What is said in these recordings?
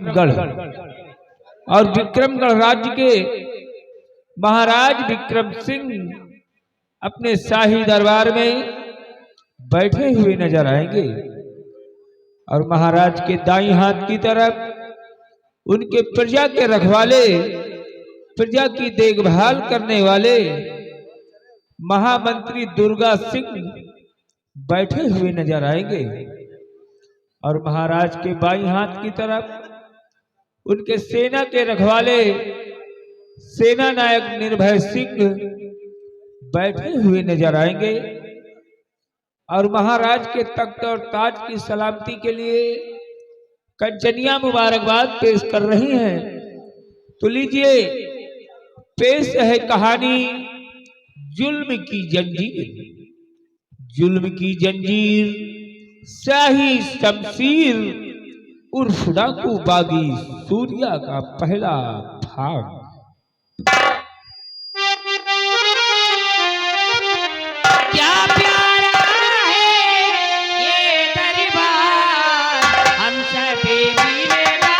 विक्रमगढ़। और विक्रमगढ़ राज्य के महाराज विक्रम सिंह अपने शाही दरबार में बैठे हुए नजर आएंगे। और महाराज के दाईं हाथ की तरफ उनके प्रजा के रखवाले, प्रजा की देखभाल करने वाले महामंत्री दुर्गा सिंह बैठे हुए नजर आएंगे। और महाराज के बाईं हाथ की तरफ उनके सेना के रखवाले सेना नायक निर्भय सिंह बैठे हुए नजर आएंगे। और महाराज के तख्त और ताज की सलामती के लिए कंचनिया मुबारकबाद पेश कर रही हैं। तो लीजिए, पेश है कहानी जुल्म की जंजीर। जुल्म की जंजीर, शाही शमशीर उर्फ डाकू बागी सूर्या का पहला भाग। क्या प्यारा है ये दरबार, हम सभी मिलेगा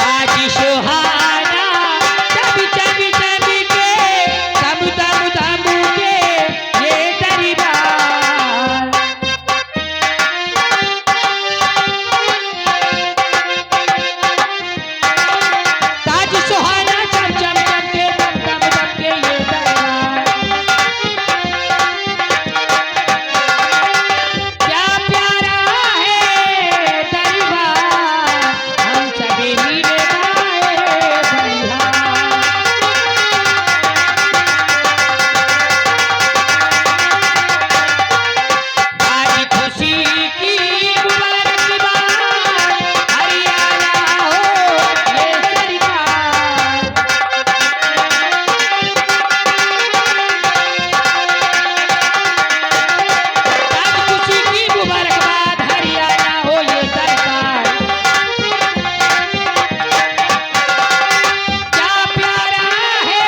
आज सुहाना, चबी चबी चबी के दम दम दम के ये दरबार। ताज सुहाना चम चम चम के दम दम दम के ये दरबार। क्या प्यारा है दरबार, हम सभी मिले गाए बलिहार। आज खुशी की मुबारकबाद, हरियाणा हो ये सरकार। आज खुशी की मुबारकबाद, हरियाणा हो ये सरकार। क्या प्यारा है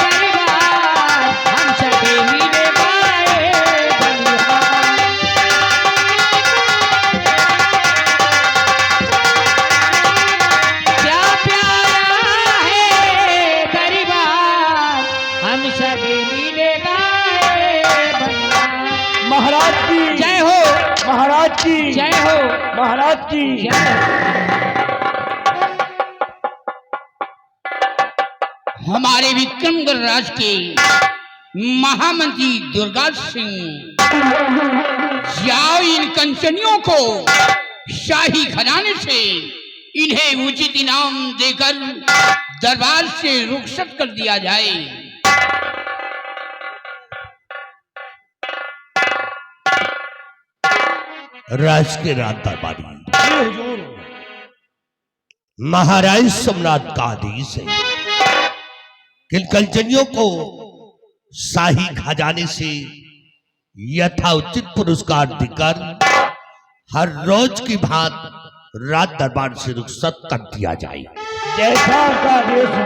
परिवार, हम सभी मिले गाए बलिहार। क्या प्यारा है परिवार, हम सभी मिले गाए बलिहार। महाराज की जय हो, महाराज की जय हो, महाराज की जय हो। हमारे विक्रमगढ़ राज के महामंत्री दुर्गा सिंह, जाओ इन कंचनियों को शाही खजाने से इन्हें उचित इनाम देकर दरबार से रुखसत कर दिया जाए। राज के राज दरबारी, महाराज सम्राट का आदेश है कि कंचनियों को शाही खजाने से यथाउचित पुरस्कार देकर हर रोज की भांति राज दरबार से रुखसत कर दिया जाए। जैसा आपका आदेश हो।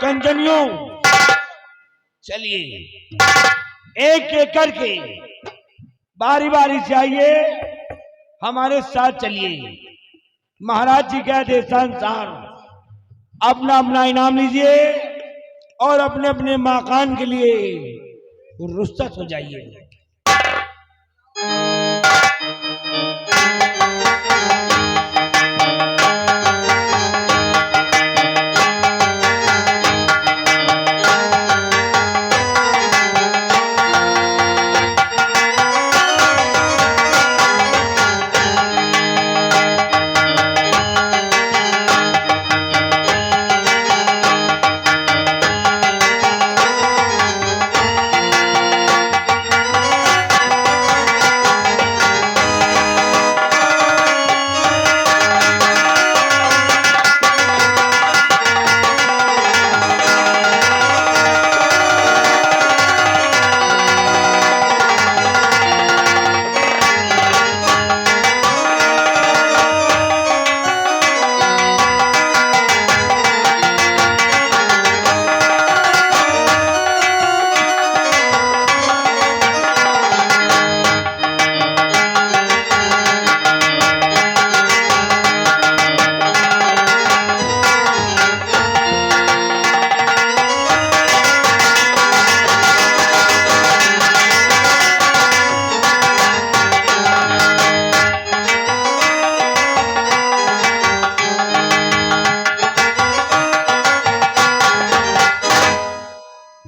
कंचनियों, चलिए एक एक करके बारी बारी से आइए, हमारे साथ चलिए। महाराज जी के आदेशानुसार अपना अपना इनाम लीजिए और अपने अपने मकान के लिए रुखसत हो जाइए।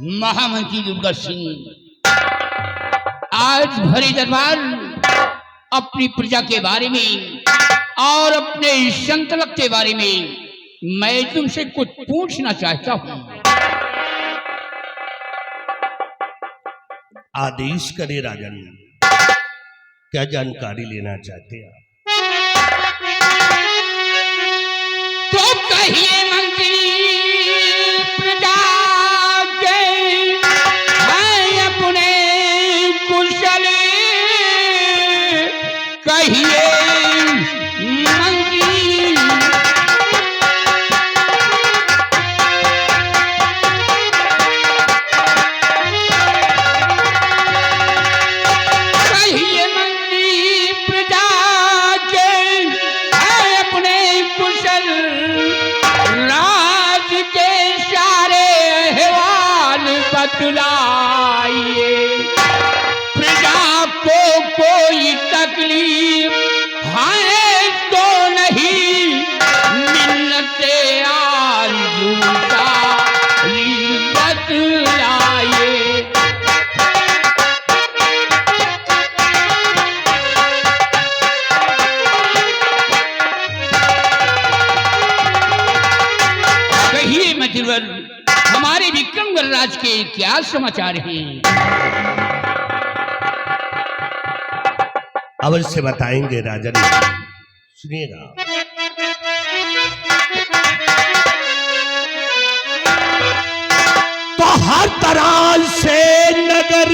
महामंत्री दुर्गा सिंह आज भरे दरबार अपनी प्रजा के बारे में और अपने संतलक के बारे में मैं तुमसे कुछ पूछना चाहता हूं। आदेश करे राजन, क्या जानकारी लेना चाहते हैं? तो कहिए मंत्री प्रजा के हैं अपने कुशल, कहिए मंत्री कहिए मंत्री प्रजा के हैं अपने कुशल, राज के सारे अहवाल बतलाइए, प्रजा को कोई तकलीफ है तो नहीं, मिन्नते आरज़ू सारी बतलाइए। कहिए मंत्रीवर, हमारे विक्रमगढ़ राज के क्या समाचार हैं? अवश्य बताएंगे राजन, सुनिएगा। तो हर तरह से नगर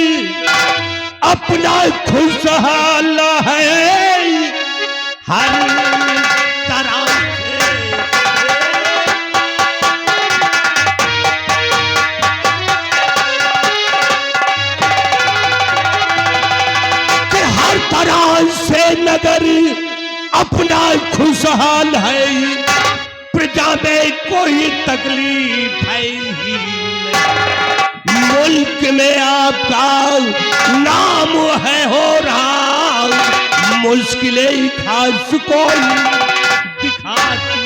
अपना खुशहाल है, हर तरह से नगर अपना खुशहाल है, प्रजा में कोई तकलीफ है ही नहीं। मुल्क में आपका नाम है हो रहा, मुश्किलें खास कोई दिखाती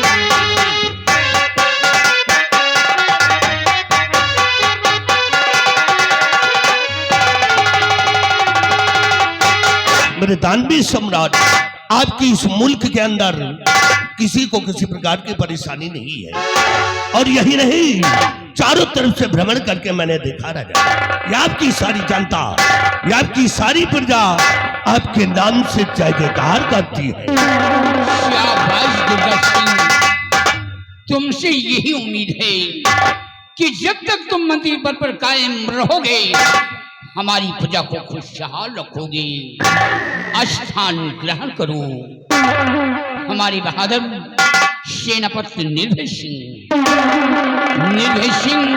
मेरे दानवी सम्राट, आपकी इस मुल्क के अंदर किसी को किसी प्रकार की परेशानी नहीं है। और यही नहीं, चारों तरफ से भ्रमण करके मैंने देखा राजा, ये आपकी सारी जनता, ये आपकी सारी प्रजा आपके नाम से जय जयकार करती है। शाबाश दुर्गा सिंह, तुमसे यही उम्मीद है कि जब तक तुम मंदिर पर कायम रहोगे, हमारी प्रजा को खुशहाल रखोगे, स्थान ग्रहण करो। हमारे बहादुर सेनापति निर्भय सिंह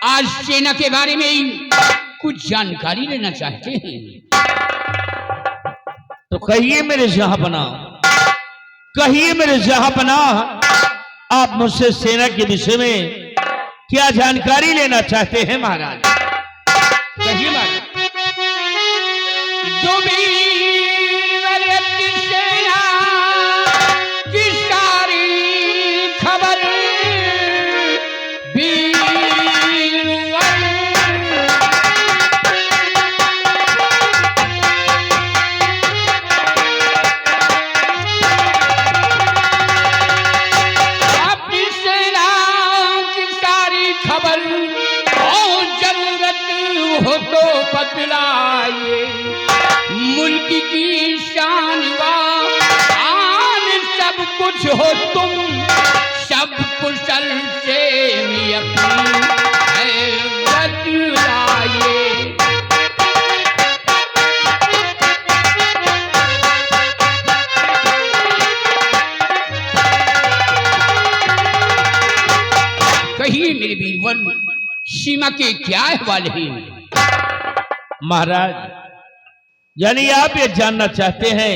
आज सेना के बारे में कुछ जानकारी लेना चाहते हैं। तो कहिए मेरे जहांपना, कहिए मेरे जहांपना, आप मुझसे सेना के विषय में क्या जानकारी लेना चाहते हैं महाराज? कहिए महाराज। जो भी अपनी सेना की सारी खबर अपनी सेना की सारी खबर और जरूरत हो तो बतलाइए, मुल्क की शान आन सब कुछ हो तुम, सब कुशल से भी अपनी है बतलाइए। कहिए मेरे वीरवन, सीमा के क्या अहवाल हैं? महाराज, यानी आप ये जानना चाहते हैं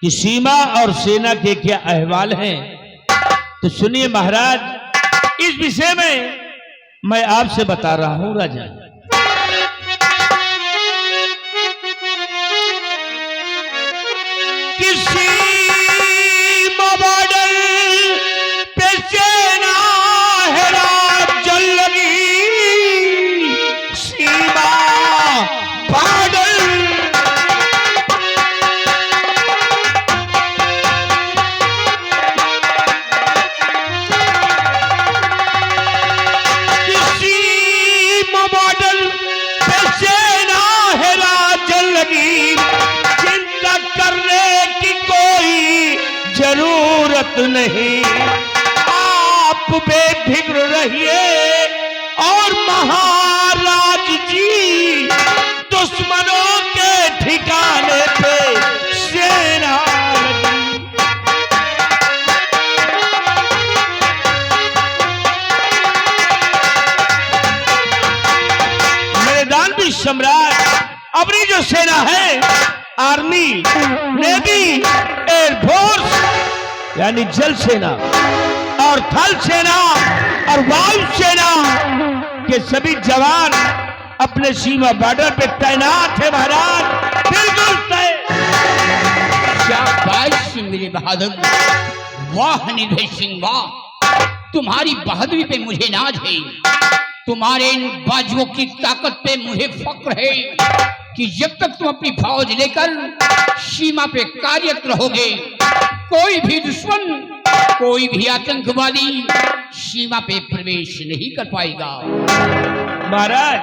कि सीमा और सेना के क्या अहवाल हैं? तो सुनिए महाराज, इस विषय में मैं आपसे बता रहा हूं राजा। किसी बॉर्डर पे सेना है रात जल लगी, जरूरत नहीं, आप बेफिक्र रहिए और महाराज जी दुश्मनों के ठिकाने पे सेना लगी। मेरे दानवी सम्राट अपनी जो सेना है, आर्मी, नेवी, एयरफोर्स यानी जल सेना और थल सेना और वायु सेना के सभी जवान अपने सीमा बॉर्डर पे तैनात है महाराज। बिल्कुल तय। शाबाश मेरे बहादुर, वाह निर्भय सिंह वाह, तुम्हारी बहादुरी पे मुझे नाज है, तुम्हारे इन बाजुओं की ताकत पे मुझे फक्र है कि जब तक तुम अपनी फौज लेकर सीमा पे कार्यरत रहोगे, कोई भी दुश्मन, कोई भी आतंकवादी सीमा पे प्रवेश नहीं कर पाएगा। महाराज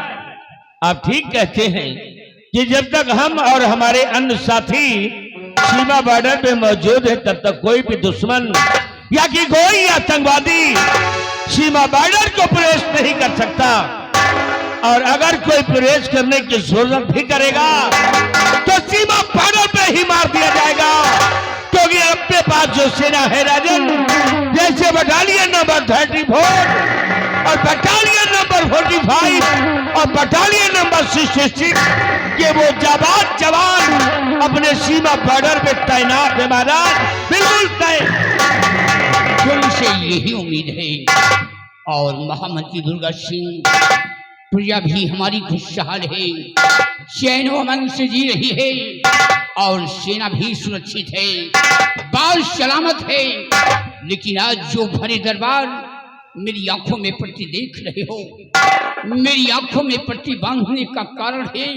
आप ठीक कहते हैं कि जब तक हम और हमारे अन्य साथी सीमा बॉर्डर पे मौजूद है, तब तक कोई भी दुश्मन या कि कोई आतंकवादी सीमा बॉर्डर को प्रवेश नहीं कर सकता। और अगर कोई प्रवेश करने की जरूरत भी करेगा तो सीमा बॉर्डर पे ही मार दिया जाएगा, क्योंकि अपने पास जो सेना है राजन, जैसे बटालियन नंबर 34 और बटालियन नंबर 45 और बटालियन नंबर 66 के वो जाबाज जवान अपने सीमा बॉर्डर पे तैनात है महाराज। बिल्कुल तय। तुमसे यही उम्मीद है। और महामंत्री दुर्गा सिंह, प्रजा भी हमारी खुशहाल है, चैन व अमन से जी रही है और सेना भी सुरक्षित है, बाल सलामत है। लेकिन आज जो भरे दरबार मेरी आंखों में पट्टी देख रहे हो, मेरी आंखों में पट्टी बांधने का कारण है,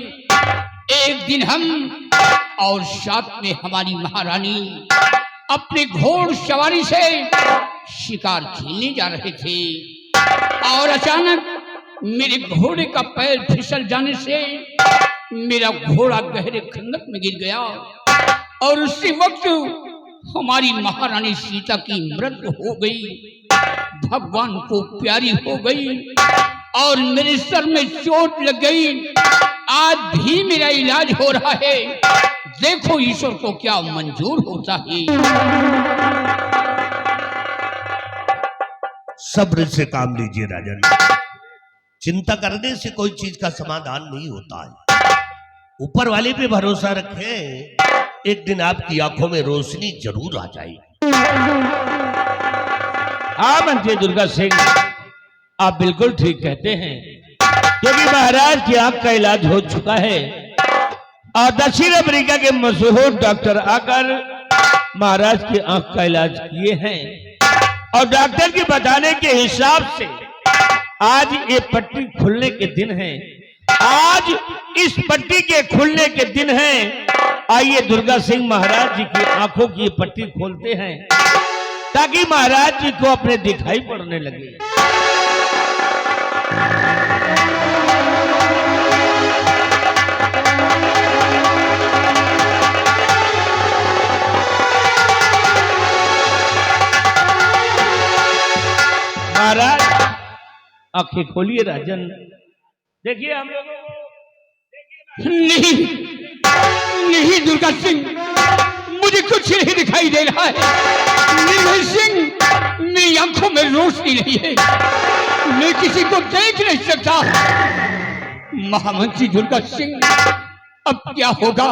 एक दिन हम और साथ में हमारी महारानी अपने घोड़ सवारी से शिकार खेलने जा रहे थे और अचानक मेरे घोड़े का पैर फिसल जाने से मेरा घोड़ा गहरे खंडक में गिर गया और उसी वक्त हमारी महारानी सीता की मृत्यु हो गई, भगवान को प्यारी हो गई और मेरे सर में चोट लग गई। आज भी मेरा इलाज हो रहा है, देखो ईश्वर को क्या मंजूर होता है। सब्र से काम लीजिए राजन, चिंता करने से कोई चीज का समाधान नहीं होता है। ऊपर वाले पे भरोसा रखें, एक दिन आपकी आंखों में रोशनी जरूर आ जाएगी। हाँ मंत्री दुर्गा सिंह, आप बिल्कुल ठीक कहते हैं, क्योंकि महाराज की आंख का इलाज हो चुका है और दक्षिण अफ्रीका के मशहूर डॉक्टर आकर महाराज की आंख का इलाज किए हैं और डॉक्टर के बताने के हिसाब से आज ये पट्टी खुलने के दिन है। आज इस पट्टी के खुलने के दिन है। आइए दुर्गा सिंह महाराज जी की आंखों की पट्टी खोलते हैं ताकि महाराज जी को अपने दिखाई पड़ने लगे। महाराज आंखें खोलिए राजन, देखिए हम लोगों को। नहीं नहीं दुर्गा सिंह, मुझे कुछ नहीं दिखाई दे रहा है। निर्भय सिंह, मेरी आंखों में रोशनी नहीं है, मैं किसी को देख नहीं सकता। महामंत्री दुर्गा सिंह, अब क्या होगा?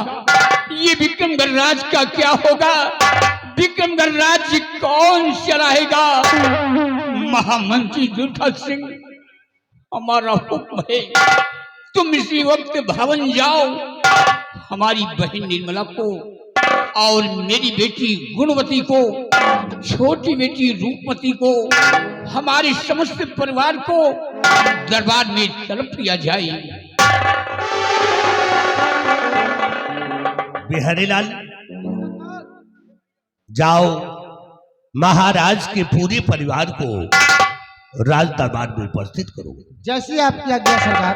ये विक्रमगढ़ राज का क्या होगा? विक्रमगढ़ राज्य कौन चलाएगा? महामंत्री दुर्गा सिंह, हमारा हुक्म है, तुम इसी वक्त भवन जाओ, हमारी बहन निर्मला को और मेरी बेटी गुणवती को, छोटी बेटी रूपमती को, हमारे समस्त परिवार को दरबार में तलब किया जाए। बिहारीलाल, जाओ महाराज के पूरे परिवार को राज दरबार में उपस्थित करो। जैसी आपकी आज्ञा सरकार।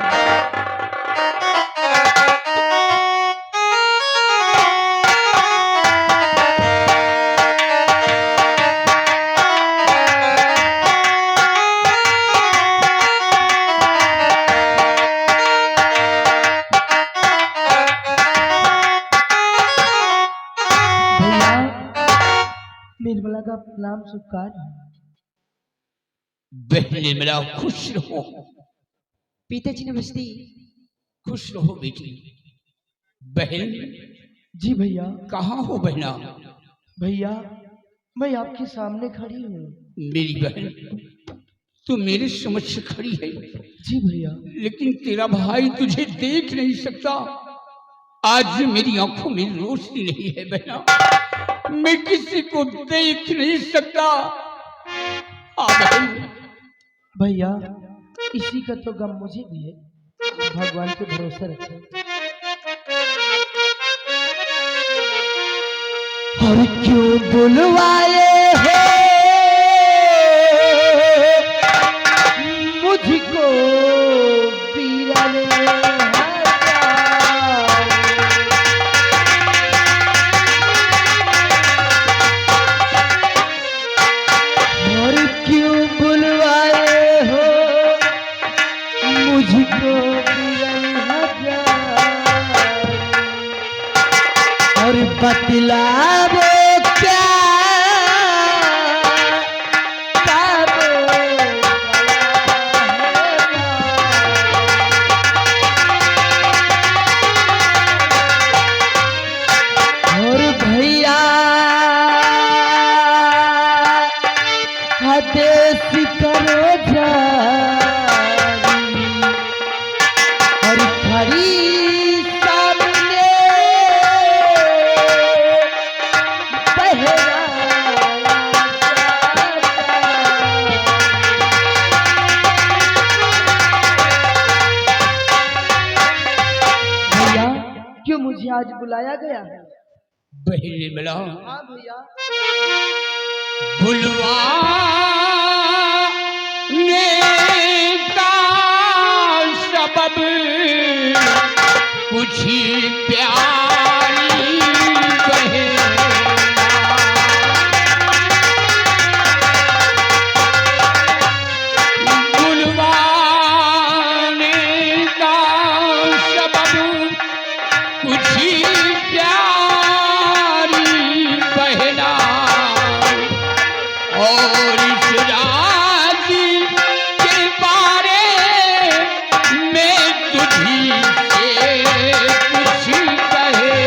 का प्रणाम स्वीकार है। बहने मेरा खुश रहो, पिताजी नमस्ते। खुश रहो बेटी। बहन जी भैया। कहाँ हो बहना? भैया मैं आपके सामने खड़ी हूँ। मेरी बहन तू मेरे समक्ष खड़ी है, जी भैया। लेकिन तेरा भाई तुझे देख नहीं सकता। आज मेरी आंखों में रोशनी नहीं है बहना, मैं किसी को देख नहीं सकता। बहन भैया इसी का तो गम मुझे भी है, भगवान पे भरोसा रखें। और क्यों बुलवाए हैं मुझको पीरन और क्यों बुलवाए हो मुझको पीरन और बतलाओ क्या और भैया आदेश करो जारी और खड़ी सामने भैया क्यों मुझे आज बुलाया गया है? बहन मिला हाँ भैया। बुलवाने का सबब कुछ प्यारी बहना, बुलवाने का सबब कुछ प्यारी बहना, और इस राजी के बारे में तुझी से कुछ कहना।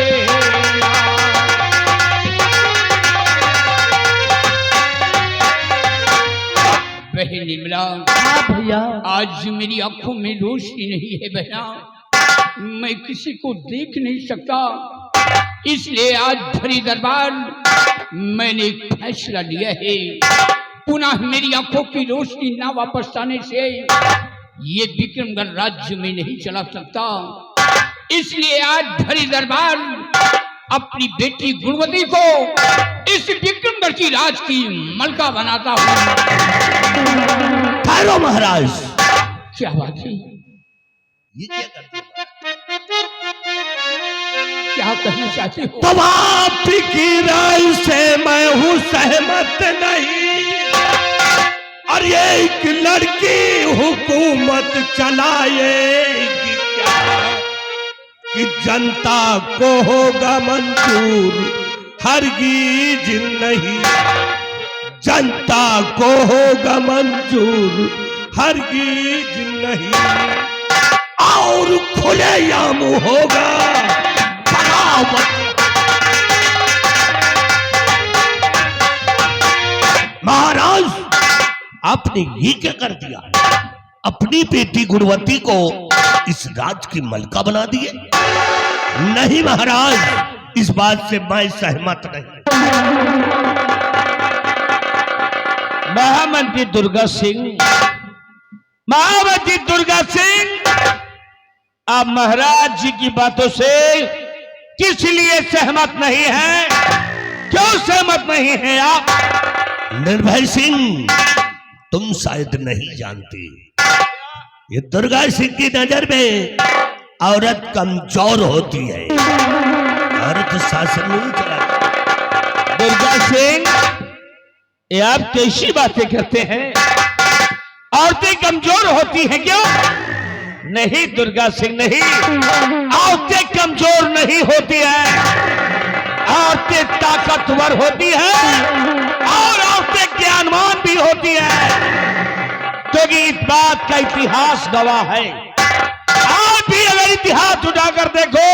बहन इमला हाँ भैया। आज मेरी आंखों में रोशनी नहीं है बहना, मैं किसी को देख नहीं सकता, इसलिए आज भरी दरबार मैंने एक फैसला लिया है। पुनः मेरी आंखों की रोशनी ना वापस आने से ये विक्रमगढ़ राज्य में नहीं चला सकता, इसलिए आज भरी दरबार अपनी बेटी गुणवती को इस विक्रमगढ़ की राज की मलका बनाता हूँ। ठहरो महाराज, क्या बात है? ये क्या करते हो? क्या कहना चाहते हो? तुम आप की राय से मैं हूँ सहमत नहीं, और ये एक लड़की हुकूमत चलाएगी क्या कि जनता को होगा मंजूर? हरगिज नहीं, जनता को होगा मंजूर हरगिज नहीं, और खुलेआम होगा बगावत। महाराज आपने ये क्या कर दिया? अपनी बेटी गुणवती को इस राज की मलका बना दिए? नहीं महाराज, इस बात से मैं सहमत नहीं। महामंत्री दुर्गा सिंह, महामंत्री दुर्गा सिंह, आप महाराज जी की बातों से किस लिए सहमत नहीं हैं? क्यों सहमत नहीं हैं आप? निर्भय सिंह, तुम शायद नहीं जानते, ये दुर्गा सिंह की नजर में औरत कमजोर होती है, औरत शासन नहीं चलाती। दुर्गा सिंह, ये आप कैसी बातें करते हैं? औरतें कमजोर होती हैं क्यों? नहीं दुर्गा सिंह, नहीं, औरतें कमजोर नहीं होती हैं। औरतें ताकतवर होती हैं और औरतें ज्ञानवान भी होती हैं, क्योंकि इस बात का इतिहास गवाह है। आज भी अगर इतिहास उठाकर देखो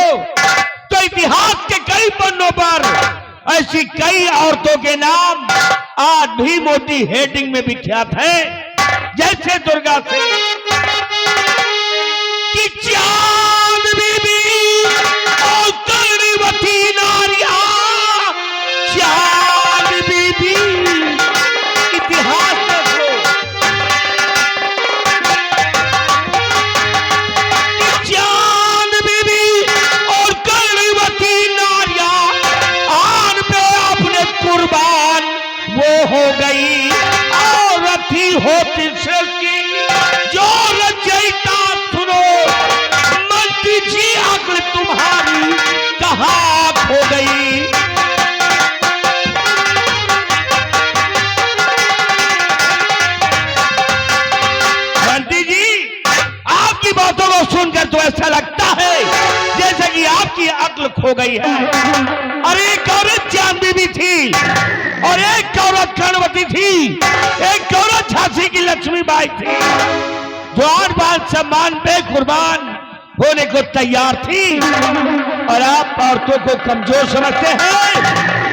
तो इतिहास के कई पन्नों पर ऐसी कई औरतों के नाम आज भी मोटी हेडिंग में विख्यात है, जैसे दुर्गा सिंह की चांद बीबी और कर्णवती नारिया, चांद बीबी इतिहास देखो, चांद बीबी और कर्णवती नारिया आन पे अपने कुर्बान वो हो गई। और रथी होती सृष्टि जो रचयिता सुनो, मंत्री जी अक्ल तुम्हारी कहाँ खो गई। मंत्री जी आपकी बातों को सुनकर तो ऐसा लगता है जैसे कि आपकी अक्ल खो गई है। और एक औरत चांद बीबी थी और एक औरत कर्णवती थी, एक औरत झांसी की लक्ष्मीबाई थी जो आन बान सम्मान पे कुर्बान होने को तैयार थी। और आप औरतों को कमजोर समझते हैं,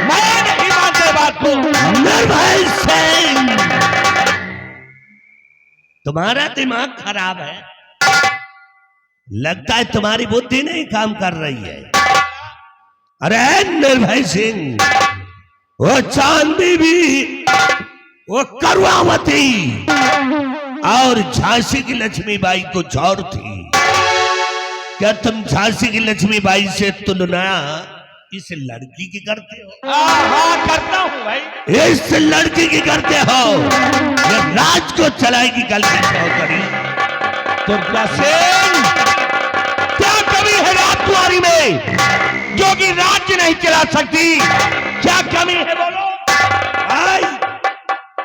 मैं नहीं मानते बात को। निर्भय सिंह, तुम्हारा दिमाग खराब है, लगता है तुम्हारी बुद्धि नहीं काम कर रही है। अरे निर्भय सिंह, वो चांद बीबी, वो करुणावती और झांसी की लक्ष्मीबाई को झौर थी। क्या तुम झांसी की लक्ष्मीबाई से तुलना इस लड़की की करते हो? हाँ करता हूँ भाई। इस लड़की की करते हो, ये राज को चलाएगी कल की चौधरी दुर्गा सिंह। क्या कमी है राजकुमारी में जो कि राज्य नहीं चला सकती? क्या कमी है बोलो?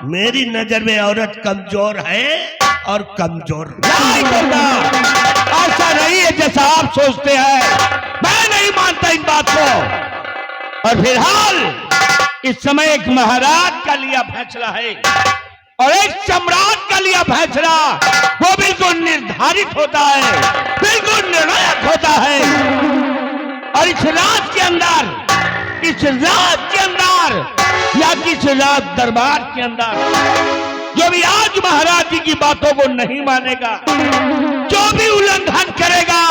मेरी नजर में औरत कमजोर है और कमजोर नहीं करना। ऐसा नहीं है जैसा आप सोचते हैं, मैं नहीं मानता इन बात को। और फिलहाल इस समय एक महाराज का लिया फैसला है और एक सम्राट का लिया फैसला वो बिल्कुल निर्धारित होता है, बिल्कुल निर्णायक होता है। और इस राज के अंदर, इस राज के अंदर या किस राज दरबार के अंदर जो भी आज महाराज जी की बातों को नहीं मानेगा, जो भी उल्लंघन करेगा,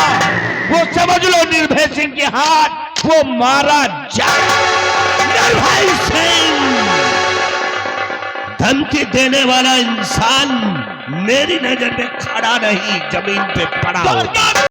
वो समझ लो निर्भय सिंह के हाथ वो मारा जाए। निर्भय सिंह, धमकी देने वाला इंसान मेरी नजर में खड़ा नहीं, जमीन पे पड़ा हो।